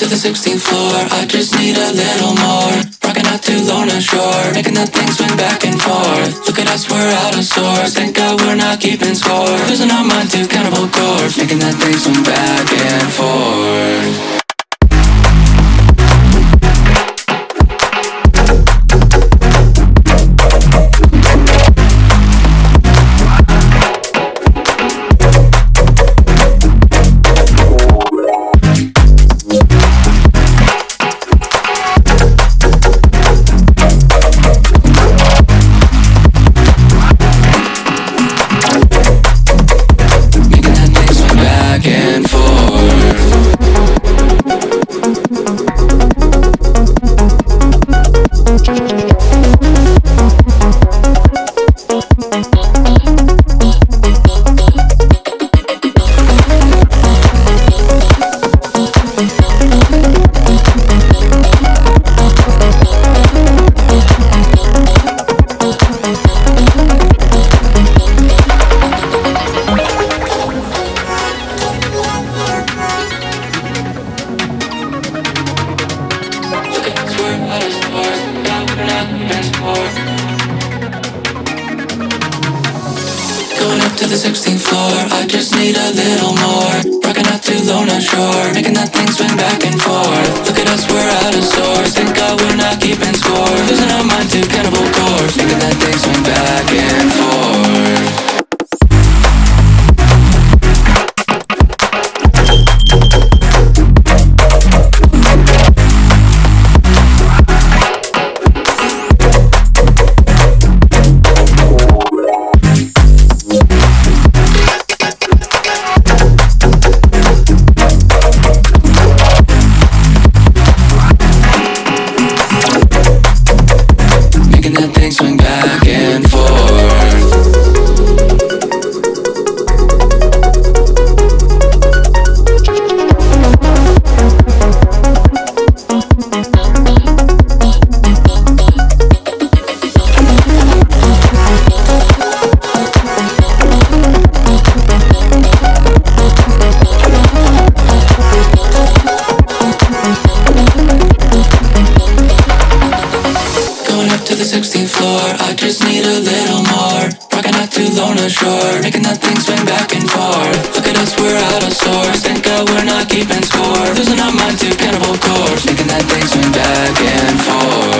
the 16th floor, I just need a little more. Rocking out to Lorna Shore, making that thing swing back and forth. Look at us, we're out of sorts, thank God we're not keeping score. Losing our mind to cannibal chords, making that thing swing back and forth. Going up to the 16th floor, I just need a little more. Rocking out to Lorna Shore, making that thing swing back and forth. Look at us, we're out of sorts, thank God we're not keeping score. Losing our mind to cannibal chords, making that thing swing back and forth. That thing swing back and forth. To the 16th floor, I just need a little more. Rocking out to Lorna Shore, making that thing swing back and forth. Look at us, we're out of sorts, thank God we're not keeping score. Losing our mind to cannibal chords, making that thing swing back and forth.